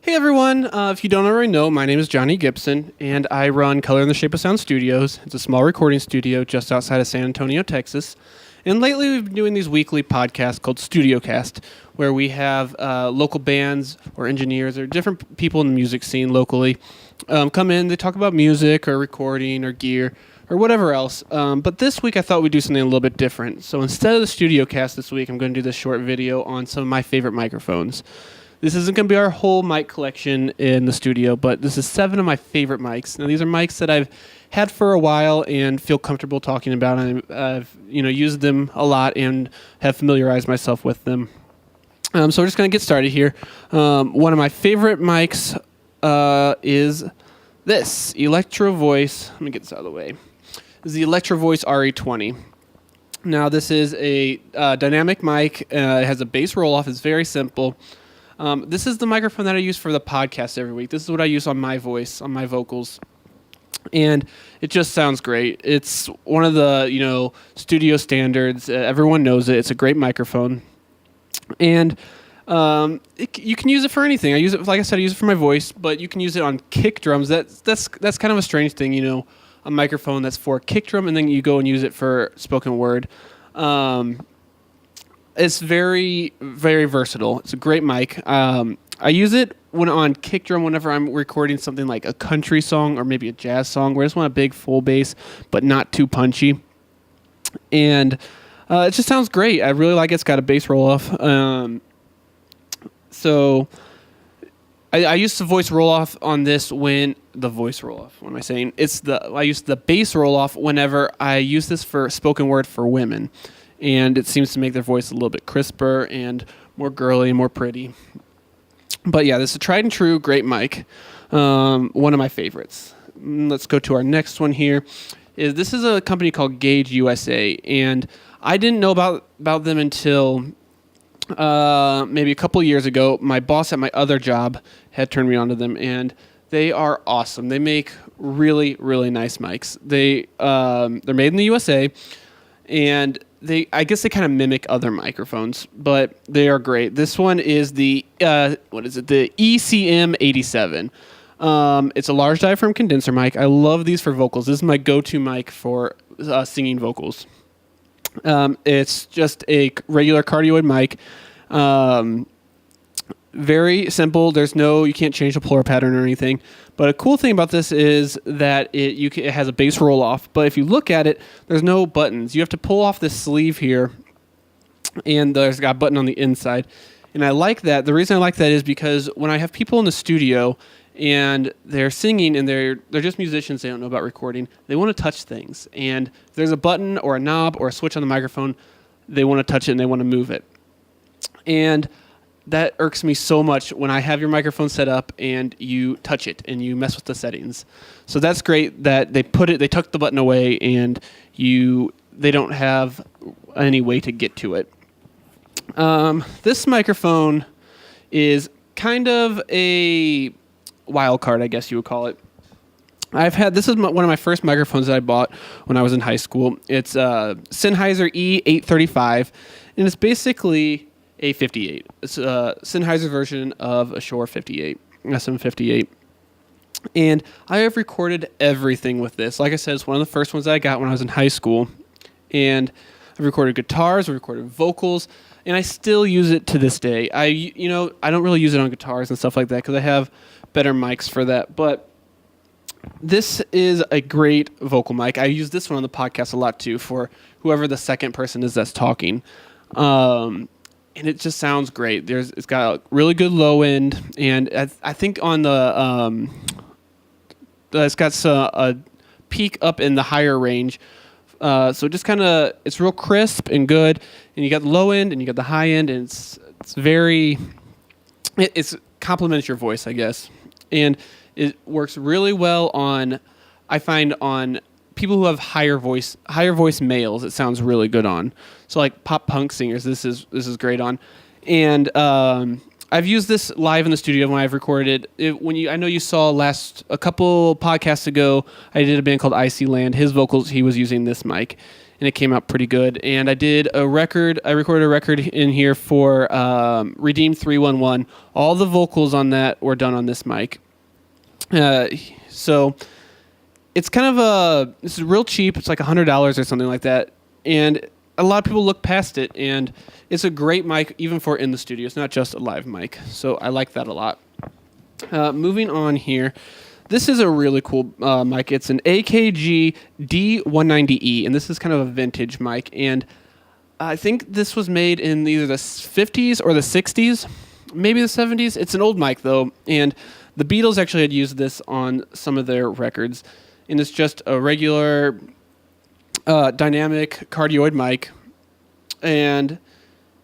Hey everyone, if you don't already know, my name is Johnny Gibson, and I run Color in the Shape of Sound Studios. It's a small recording studio just outside of San Antonio, Texas. And lately we've been doing these weekly podcasts called StudioCast, where we have local bands or engineers or different people in the music scene locally come in, they talk about music or recording or gear or whatever else. But this week I thought we'd do something a little bit different. So instead of the StudioCast this week, I'm going to do this short video on some of my favorite microphones. This isn't going to be our whole mic collection in the studio, but this is 7 of my favorite mics. Now, these are mics that I've had for a while and feel comfortable talking about. I've used them a lot and have familiarized myself with them. So we're just going to get started here. One of my favorite mics is this Electro Voice. Let me get this out of the way. This is the Electro Voice RE20. Now, this is a dynamic mic. It has a bass roll-off. It's very simple. This is the microphone that I use for the podcast every week. This is what I use on my voice, on my vocals. And it just sounds great. It's one of the, studio standards. Everyone knows it. It's a great microphone. And you can use it for anything. I use it, like I said, I use it for my voice, but you can use it on kick drums. That's kind of a strange thing, a microphone that's for kick drum, and then you go and use it for spoken word. It's very, very versatile. It's a great mic. I use it when on kick drum whenever I'm recording something like a country song or maybe a jazz song where I just want a big full bass but not too punchy. And it just sounds great. I really like it. It's got a bass roll-off. So I use the voice roll-off on this when... The voice roll-off. What am I saying? I use the bass roll-off whenever I use this for spoken word for women. And it seems to make their voice a little bit crisper and more girly and more pretty. But yeah, this is a tried and true great mic. One of my favorites. Let's go to our next one here. This is a company called Gauge USA, and I didn't know about them until maybe a couple years ago. My boss at my other job had turned me on to them, and they are awesome. They make really, really nice mics. They're made in the USA, and I guess they kind of mimic other microphones, but they are great. This one is the The ECM 87. It's a large diaphragm condenser mic. I love these for vocals. This is my go-to mic for singing vocals. It's just a regular cardioid mic. Very simple. You can't change the pleural pattern or anything. But a cool thing about this is that it has a bass roll off. But if you look at it, there's no buttons. You have to pull off this sleeve here, and there's got a button on the inside. And I like that. The reason I like that is because when I have people in the studio and they're singing and they're just musicians, they don't know about recording, they want to touch things. And if there's a button or a knob or a switch on the microphone, they want to touch it and they want to move it. And that irks me so much when I have your microphone set up and you touch it and you mess with the settings. So that's great that they tuck the button away and they don't have any way to get to it. This microphone is kind of a wild card, I guess you would call it. This is one of my first microphones that I bought when I was in high school. It's a Sennheiser E835, and it's basically a 58. It's a Sennheiser version of a Shure 58, SM58. And I have recorded everything with this. Like I said, it's one of the first ones that I got when I was in high school. And I've recorded guitars, I've recorded vocals, and I still use it to this day. I don't really use it on guitars and stuff like that because I have better mics for that. But this is a great vocal mic. I use this one on the podcast a lot too for whoever the second person is that's talking. And it just sounds great. It's got a really good low end, and I think on the it's got a peak up in the higher range. So just it's real crisp and good. And you got the low end and you got the high end, and it's complements your voice, I guess. And it works really well I find on people who have higher voice males, it sounds really good on. So like pop punk singers, this is great on. And I've used this live in the studio when I've recorded it. I know you saw a couple podcasts ago, I did a band called Icy Land. His vocals, he was using this mic, and it came out pretty good. And I recorded a record in here for Redeem 311. All the vocals on that were done on this mic. So it's this is real cheap. It's like $100 or something like that. And a lot of people look past it, and it's a great mic even for in the studio. It's not just a live mic, so I like that a lot. Moving on here, this is a really cool mic. It's an AKG D190E, and this is kind of a vintage mic, and I think this was made in either the 50s or the 60s, maybe the 70s. It's an old mic, though, and the Beatles actually had used this on some of their records, and it's just a regular dynamic cardioid mic, and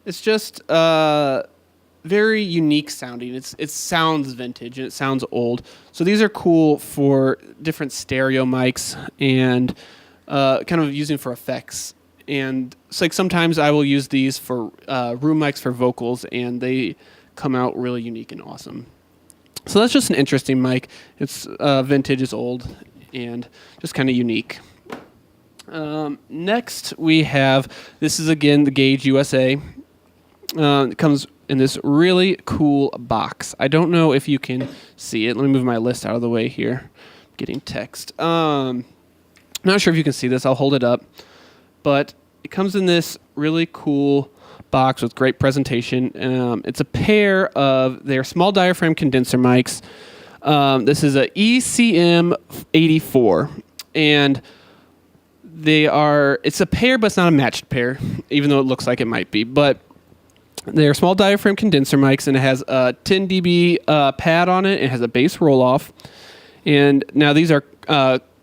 it's just very unique sounding. It sounds vintage and it sounds old. So these are cool for different stereo mics and kind of using for effects. And it's like sometimes I will use these for room mics for vocals, and they come out really unique and awesome. So that's just an interesting mic. It's vintage, it's old, and just kind of unique. Next we have, this is again the Gauge USA. It comes in this really cool box. I don't know if you can see it. Let me move my list out of the way here. I'm getting text. Not sure if you can see this. I'll hold it up. But it comes in this really cool box with great presentation. It's a pair of their small diaphragm condenser mics. This is a ECM 84, and it's a pair, but it's not a matched pair, even though it looks like it might be. But they're small diaphragm condenser mics, and it has a 10 dB pad on it. It has a bass roll-off. And now these are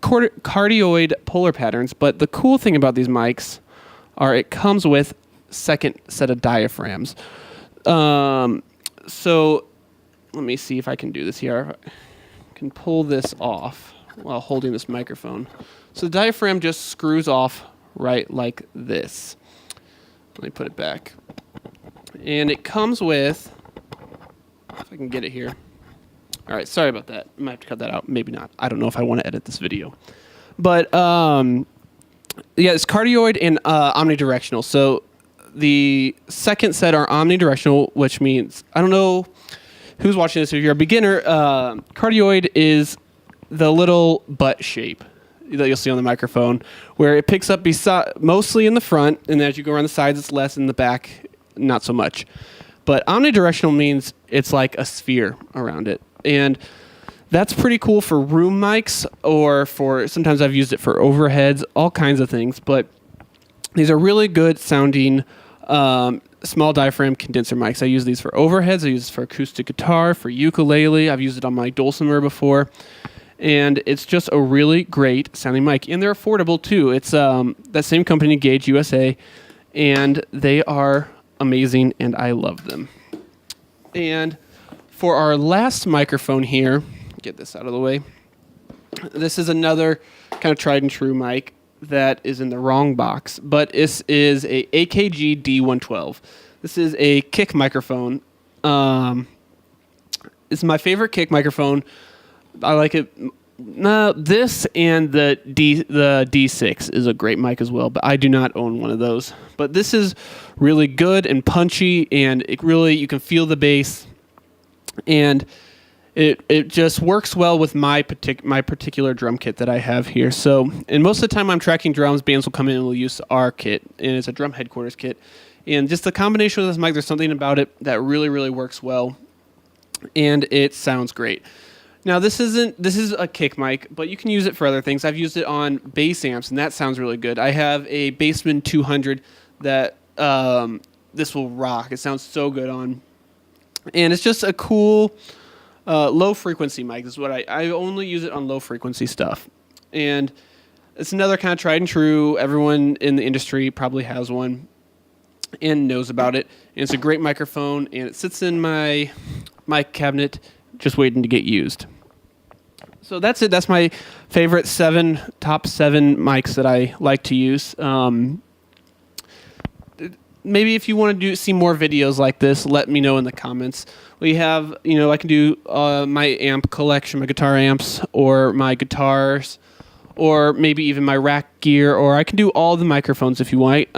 cardioid polar patterns, but the cool thing about these mics are it comes with second set of diaphragms. So let me see if I can do this here. I can pull this off while holding this microphone. So the diaphragm just screws off right like this. Let me put it back. And it comes with, if I can get it here. All right, sorry about that. I might have to cut that out. Maybe not. I don't know if I want to edit this video. But yeah, it's cardioid and omnidirectional. So the second set are omnidirectional, which means, I don't know who's watching this. If you're a beginner, cardioid is the little butt shape that you'll see on the microphone, where it picks up mostly in the front, and as you go around the sides, it's less in the back, not so much. But omnidirectional means it's like a sphere around it. And that's pretty cool for room mics, or sometimes I've used it for overheads, all kinds of things. But these are really good sounding small diaphragm condenser mics. I use these for overheads. I use this for acoustic guitar, for ukulele. I've used it on my dulcimer before. And it's just a really great sounding mic. And they're affordable too. It's that same company, Gauge USA, and they are amazing, and I love them. And for our last microphone here, get this out of the way. This is another kind of tried and true mic that is in the wrong box, but this is a AKG D112. This is a kick microphone. It's my favorite kick microphone. I like it. This and the D6 is a great mic as well, but I do not own one of those. But this is really good and punchy, and you can feel the bass, and it just works well with my particular drum kit that I have here. So, and most of the time I'm tracking drums, bands will come in and will use our kit, and it's a drum headquarters kit. And just the combination of this mic, there's something about it that really, really works well, and it sounds great. Now, this is a kick mic, but you can use it for other things. I've used it on bass amps, and that sounds really good. I have a Bassman 200 that this will rock. It sounds so good on. And it's just a cool low-frequency mic. This is what I only use it on low-frequency stuff. And it's another kind of tried and true. Everyone in the industry probably has one and knows about it. And it's a great microphone, and it sits in my mic cabinet just waiting to get used. So that's it. That's my favorite top seven mics that I like to use. maybe if you want to see more videos like this, let me know in the comments. We have, I can do my amp collection, my guitar amps, or my guitars, or maybe even my rack gear, or I can do all the microphones if you want.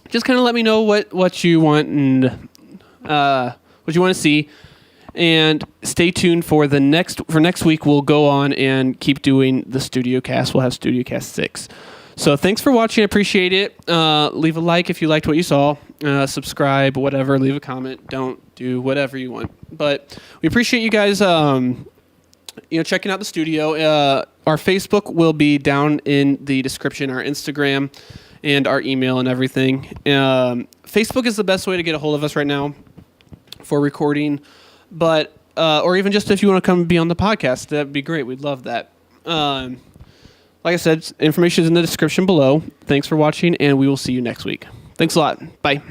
Just kind of let me know what you want and what you want to see. And stay tuned for next week. We'll go on and keep doing the Studio Cast. We'll have Studio Cast 6. So thanks for watching. I appreciate it. Leave a like if you liked what you saw. Subscribe, whatever. Leave a comment. Don't do whatever you want. But we appreciate you guys checking out the studio. Our Facebook will be down in the description, our Instagram, and our email and everything. Facebook is the best way to get a hold of us right now for recording. But or even just if you want to come be on the podcast, that'd be great. We'd love that. Like I said, information is in the description below. Thanks for watching, and we will see you next week. Thanks a lot. Bye.